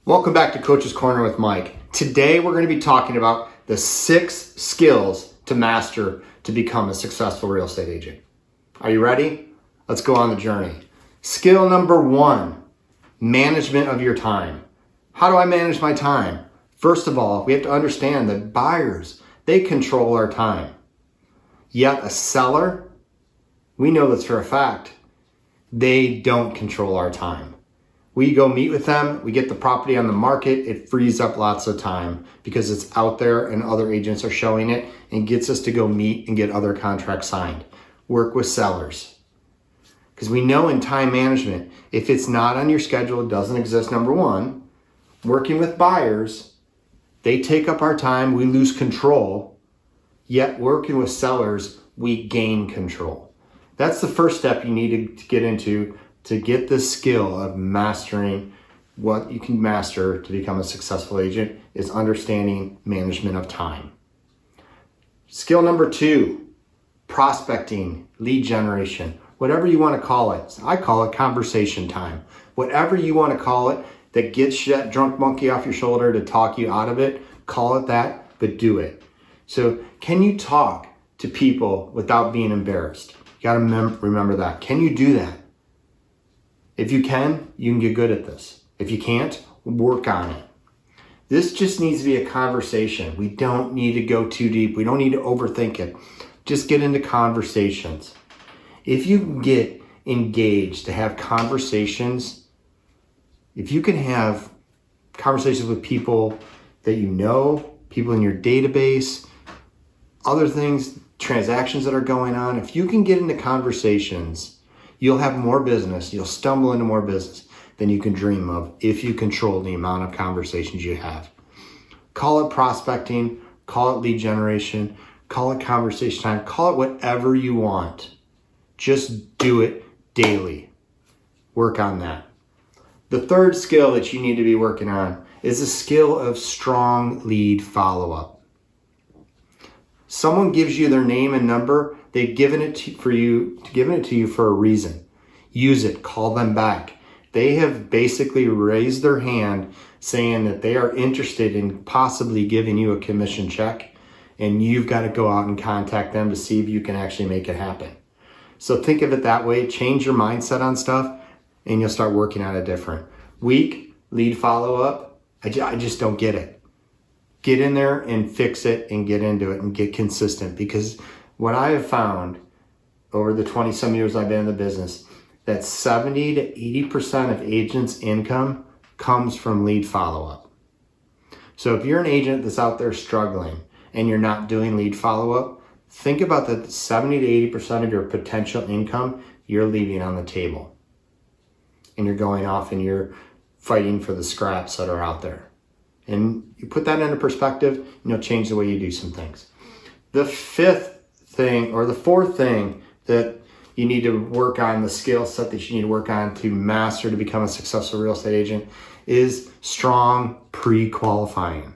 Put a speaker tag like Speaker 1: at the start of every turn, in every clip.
Speaker 1: Welcome back to Coach's Corner with Mike. Today we're going to be talking about the 6 skills to master to become a successful real estate agent. Are you ready? Let's go on the journey. Skill number 1, management of your time. How do I manage my time? First of all, we have to understand that buyers, they control our time. Yet a seller, we know this for a fact, they don't control our time. We go meet with them, we get the property on the market, it frees up lots of time because it's out there and other agents are showing it and gets us to go meet and get other contracts signed. Work with sellers. Because we know in time management, if it's not on your schedule, it doesn't exist, number 1. Working with buyers, they take up our time, we lose control, yet working with sellers, we gain control. That's the first step you need to get into to get the skill of mastering what you can master to become a successful agent is understanding management of time. Skill number 2, prospecting, lead generation, whatever you want to call it. I call it conversation time. Whatever you want to call it that gets that drunk monkey off your shoulder to talk you out of it, call it that, but do it. So can you talk to people without being embarrassed? You got to remember that. Can you do that? If you can get good at this. If you can't, work on it. This just needs to be a conversation. We don't need to go too deep. We don't need to overthink it. Just get into conversations. If you can get engaged to have conversations, if you can have conversations with people that you know, people in your database, other things, transactions that are going on, if you can get into conversations, you'll have more business, you'll stumble into more business than you can dream of if you control the amount of conversations you have. Call it prospecting, call it lead generation, call it conversation time, call it whatever you want. Just do it daily. Work on that. The third skill that you need to be working on is a skill of strong lead follow-up. Someone gives you their name and number, they've given it to you for a reason. Use it, call them back. They have basically raised their hand saying that they are interested in possibly giving you a commission check, and you've got to go out and contact them to see if you can actually make it happen. So think of it that way, change your mindset on stuff, and you'll start working on it different. Weak lead follow-up, I just don't get it. Get in there and fix it and get into it and get consistent, because what I have found over the 20-some years I've been in the business, that 70 to 80% of agents' income comes from lead follow-up. So if you're an agent that's out there struggling and you're not doing lead follow-up, think about that 70 to 80% of your potential income you're leaving on the table. And you're going off and you're fighting for the scraps that are out there. And you put that into perspective, and you'll change the way you do some things. The fourth thing that you need to work on, the skill set that you need to work on to master to become a successful real estate agent is strong pre-qualifying.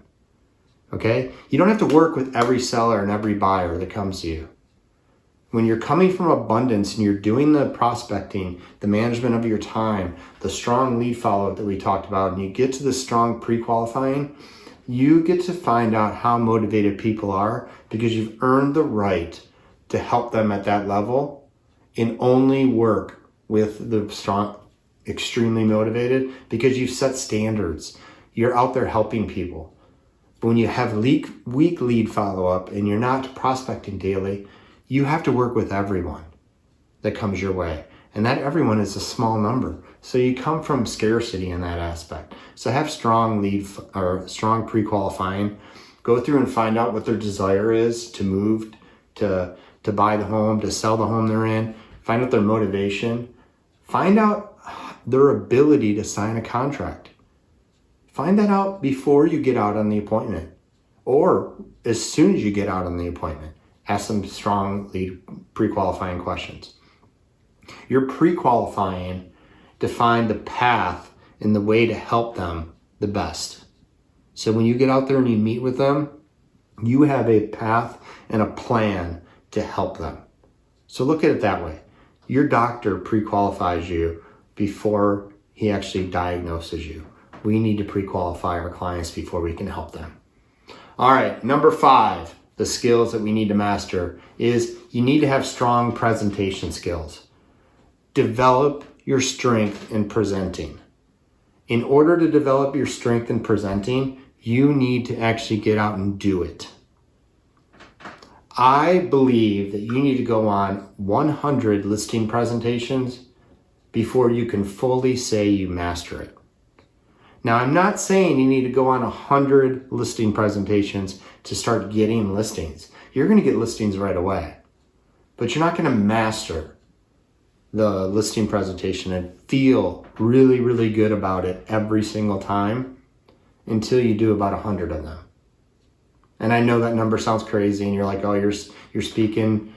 Speaker 1: Okay? You don't have to work with every seller and every buyer that comes to you. When you're coming from abundance and you're doing the prospecting, the management of your time, the strong lead follow-up that we talked about, and you get to the strong pre-qualifying, you get to find out how motivated people are because you've earned the right to help them at that level and only work with the strong, extremely motivated because you've set standards. You're out there helping people. But when you have weak lead follow-up and you're not prospecting daily, you have to work with everyone that comes your way. And that everyone is a small number. So you come from scarcity in that aspect. So have strong strong pre-qualifying. Go through and find out what their desire is to move, to buy the home, to sell the home they're in. Find out their motivation. Find out their ability to sign a contract. Find that out before you get out on the appointment or as soon as you get out on the appointment. Ask some strong lead pre-qualifying questions. You're pre-qualifying to find the path and the way to help them the best. So when you get out there and you meet with them, you have a path and a plan to help them. So look at it that way. Your doctor pre-qualifies you before he actually diagnoses you. We need to pre-qualify our clients before we can help them. All right, number 5, the skills that we need to master is you need to have strong presentation skills. Develop your strength in presenting. In order to develop your strength in presenting, you need to actually get out and do it. I believe that you need to go on 100 listing presentations before you can fully say you master it. Now, I'm not saying you need to go on 100 listing presentations to start getting listings. You're going to get listings right away, but you're not going to master the listing presentation and feel really, really good about it every single time until you do about 100 of them. And I know that number sounds crazy and you're like, oh, you're speaking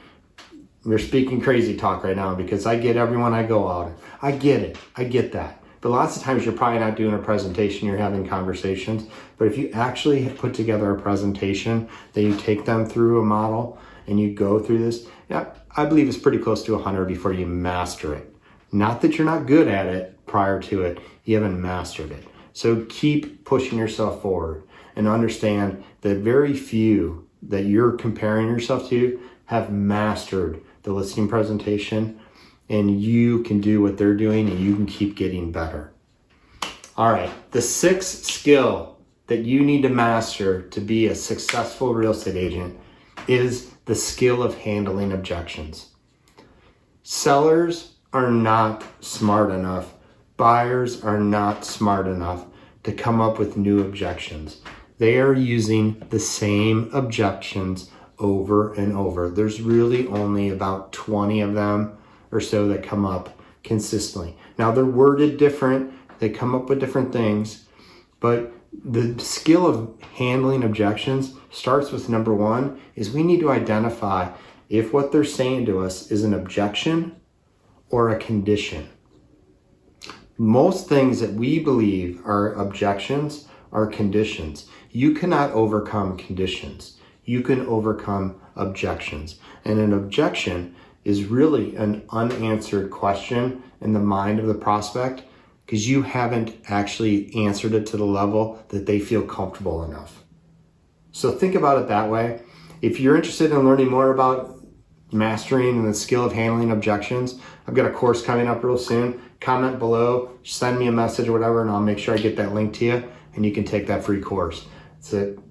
Speaker 1: crazy talk right now, because I get everyone I go out. I get it. I get that. But lots of times you're probably not doing a presentation, you're having conversations. But if you actually put together a presentation that you take them through a model and you go through this, yeah, I believe it's pretty close to 100 before you master it. Not that you're not good at it prior to it, you haven't mastered it. So keep pushing yourself forward and understand that very few that you're comparing yourself to have mastered the listing presentation, and you can do what they're doing and you can keep getting better. All right, the 6th skill that you need to master to be a successful real estate agent is the skill of handling objections. Sellers are not smart enough, buyers are not smart enough to come up with new objections. They are using the same objections over and over. There's really only about 20 of them or so that come up consistently. Now they're worded different, they come up with different things, but the skill of handling objections starts with number 1 is we need to identify if what they're saying to us is an objection or a condition. Most things that we believe are objections are conditions. You cannot overcome conditions. You can overcome objections. And an objection is really an unanswered question in the mind of the prospect because you haven't actually answered it to the level that they feel comfortable enough. So think about it that way. If you're interested in learning more about mastering the skill of handling objections, I've got a course coming up real soon. Comment below, send me a message or whatever, and I'll make sure I get that link to you, and you can take that free course. So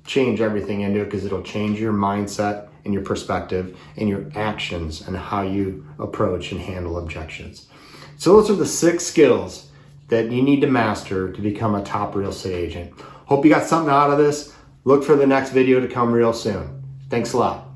Speaker 1: change everything into it because it'll change your mindset and your perspective and your actions and how you approach and handle objections. So those are the 6 skills that you need to master to become a top real estate agent. Hope you got something out of this. Look for the next video to come real soon. Thanks a lot.